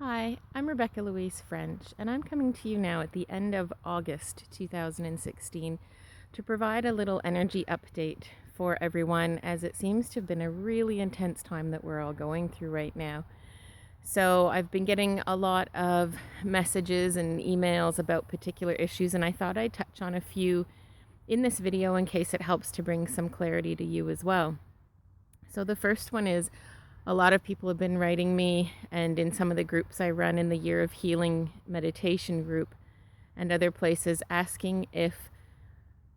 Hi, I'm Rebecca Louise French, and I'm coming to you now at the end of August 2016 to provide a little energy update for everyone, as it seems to have been a really intense time that we're all going through right now. So I've been getting a lot of messages and emails about particular issues, and I thought I'd touch on a few in this video in case it helps to bring some clarity to you as well. So the first one is, a lot of people have been writing me, and in some of the groups I run in the Year of Healing meditation group and other places, asking if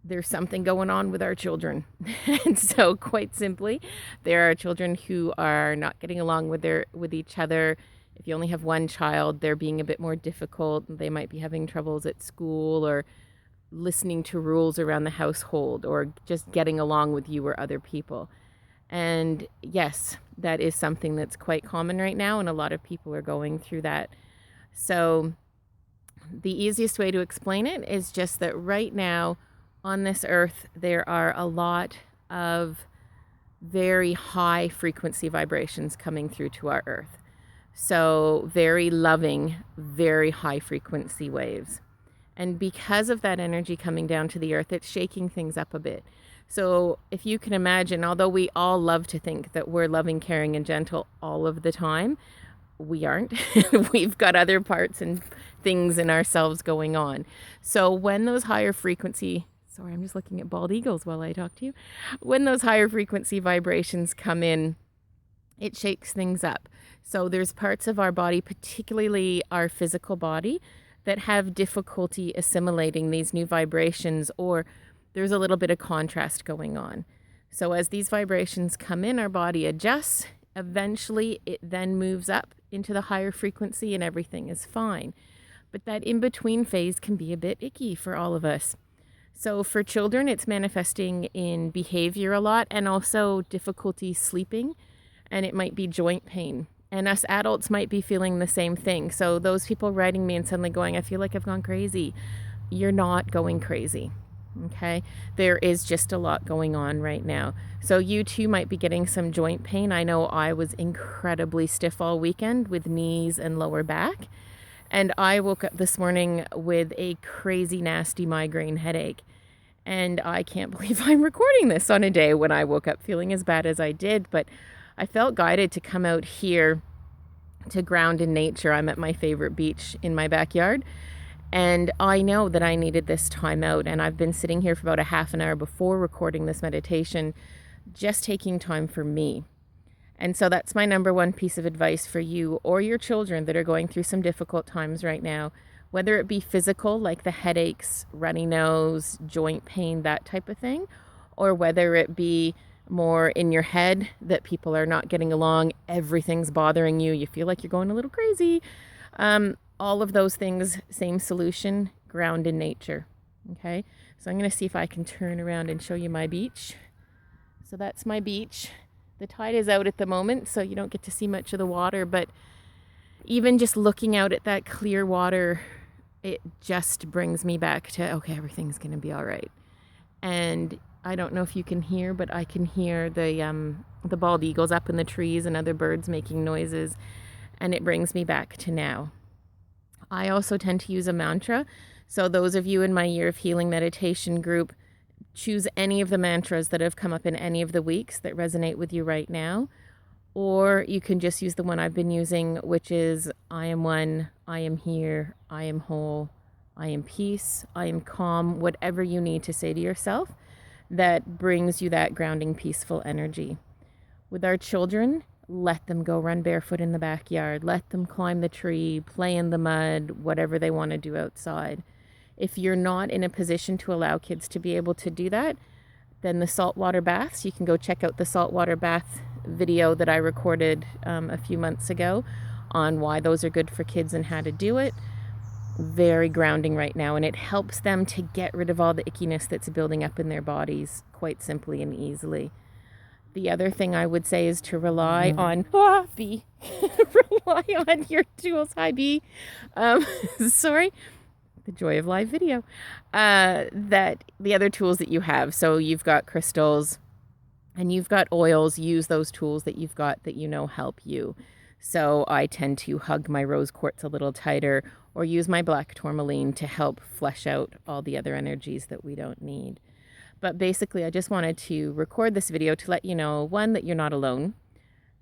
there's something going on with our children. And so quite simply, there are children who are not getting along with each other. If you only have one child, they're being a bit more difficult. They might be having troubles at school or listening to rules around the household or just getting along with you or other people. And yes, that is something that's quite common right now, and a lot of people are going through that. So the easiest way to explain it is just that right now on this earth, there are a lot of very high frequency vibrations coming through to our earth. So very loving, very high frequency waves. And because of that energy coming down to the earth, it's shaking things up a bit. So if you can imagine, although we all love to think that we're loving, caring, and gentle all of the time, we aren't. We've got other parts and things in ourselves going on. So when those higher frequency, sorry, I'm just looking at bald eagles while I talk to you. When those higher frequency vibrations come in, it shakes things up. So there's parts of our body, particularly our physical body, that have difficulty assimilating these new vibrations, or there's a little bit of contrast going on. So as these vibrations come in, our body adjusts. Eventually, it then moves up into the higher frequency and everything is fine. But that in-between phase can be a bit icky for all of us. So for children, it's manifesting in behavior a lot and also difficulty sleeping, and it might be joint pain. And us adults might be feeling the same thing. So those people writing me and suddenly going, I feel like I've gone crazy. You're not going crazy. Okay, there is just a lot going on right now. So you too might be getting some joint pain. I know I was incredibly stiff all weekend with knees and lower back. And I woke up this morning with a crazy, nasty migraine headache. And I can't believe I'm recording this on a day when I woke up feeling as bad as I did. But I felt guided to come out here to ground in nature. I'm at my favorite beach in my backyard. And I know that I needed this time out, and I've been sitting here for about a half an hour before recording this meditation, just taking time for me. And so that's my number one piece of advice for you or your children that are going through some difficult times right now, whether it be physical, like the headaches, runny nose, joint pain, that type of thing, or whether it be more in your head that people are not getting along, everything's bothering you, you feel like you're going a little crazy. All of those things, same solution, ground in nature. Okay, so I'm going to see if I can turn around and show you my beach. So that's my beach. The tide is out at the moment, so you don't get to see much of the water, but even just looking out at that clear water, it just brings me back to, okay, everything's going to be all right. And I don't know if you can hear, but I can hear the bald eagles up in the trees and other birds making noises, and it brings me back to now. I also tend to use a mantra. So those of you in my Year of Healing meditation group, choose any of the mantras that have come up in any of the weeks that resonate with you right now. Or you can just use the one I've been using, which is I am one, I am here, I am whole, I am peace, I am calm, whatever you need to say to yourself that brings you that grounding, peaceful energy. With our children, let them go run barefoot in the backyard. Let them climb the tree, play in the mud, whatever they want to do outside. If you're not in a position to allow kids to be able to do that, then the saltwater baths, you can go check out the saltwater bath video that I recorded a few months ago on why those are good for kids and how to do it. Very grounding right now, and it helps them to get rid of all the ickiness that's building up in their bodies quite simply and easily. The other thing I would say is to rely on rely on your tools. Hi, B. Sorry, the joy of live video. That the other tools that you have. So you've got crystals, and you've got oils. Use those tools that you've got that you know help you. So I tend to hug my rose quartz a little tighter or use my black tourmaline to help flesh out all the other energies that we don't need. But basically, I just wanted to record this video to let you know, one, that you're not alone,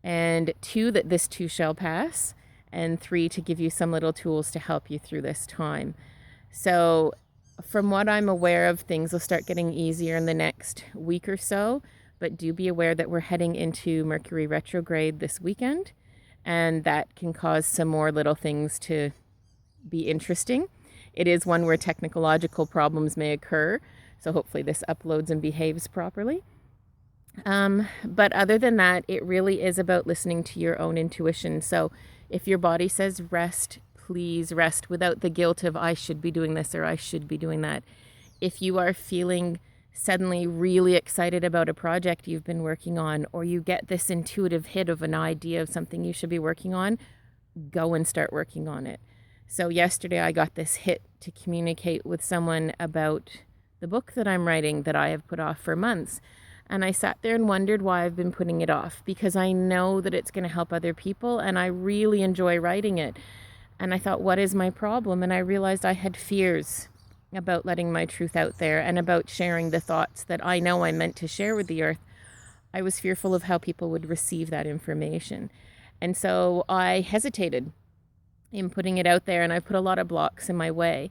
and two, that this too shall pass, and three, to give you some little tools to help you through this time. So from what I'm aware of, things will start getting easier in the next week or so, but do be aware that we're heading into Mercury Retrograde this weekend, and that can cause some more little things to be interesting. It is one where technological problems may occur, so hopefully this uploads and behaves properly. But other than that, it really is about listening to your own intuition. So if your body says rest, please rest without the guilt of I should be doing this or I should be doing that. If you are feeling suddenly really excited about a project you've been working on, or you get this intuitive hit of an idea of something you should be working on, go and start working on it. So yesterday I got this hit to communicate with someone about the book that I'm writing that I have put off for months. And I sat there and wondered why I've been putting it off, because I know that it's going to help other people and I really enjoy writing it. And I thought, what is my problem? And I realized I had fears about letting my truth out there and about sharing the thoughts that I know I meant to share with the earth. I was fearful of how people would receive that information. And so I hesitated in putting it out there, and I put a lot of blocks in my way.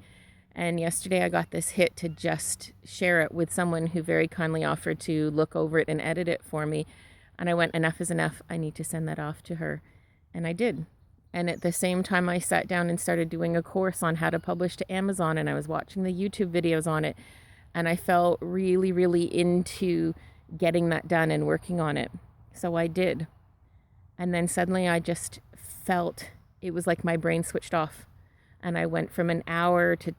And yesterday I got this hit to just share it with someone who very kindly offered to look over it and edit it for me. And I went, enough is enough. I need to send that off to her. And I did. And at the same time, I sat down and started doing a course on how to publish to Amazon. And I was watching the YouTube videos on it. And I felt really, really into getting that done and working on it. So I did. And then suddenly I just felt it was like my brain switched off. And I went from an hour to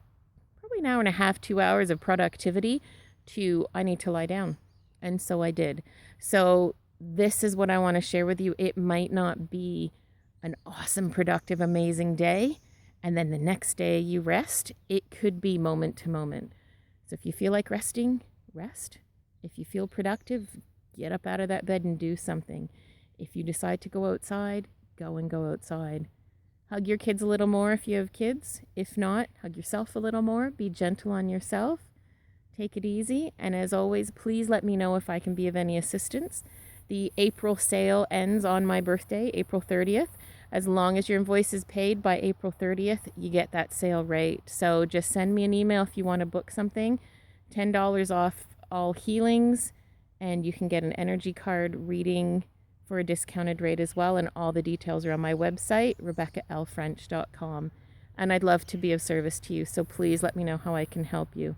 probably an hour and a half, 2 hours of productivity to I need to lie down. And so I did. So this is what I want to share with you. It might not be an awesome, productive, amazing day, and then the next day you rest. It could be moment to moment. So if you feel like resting, rest. If you feel productive, get up out of that bed and do something. If you decide to go outside, go and go outside. Hug your kids a little more if you have kids. If not, hug yourself a little more. Be gentle on yourself. Take it easy. And as always, please let me know if I can be of any assistance. The April sale ends on my birthday, April 30th. As long as your invoice is paid by April 30th, you get that sale rate. So just send me an email if you want to book something. $10 off all healings, and you can get an energy card reading for a discounted rate as well. And all the details are on my website, RebeccaLFrench.com. And I'd love to be of service to you. So please let me know how I can help you.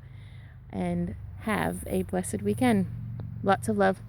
And have a blessed weekend. Lots of love.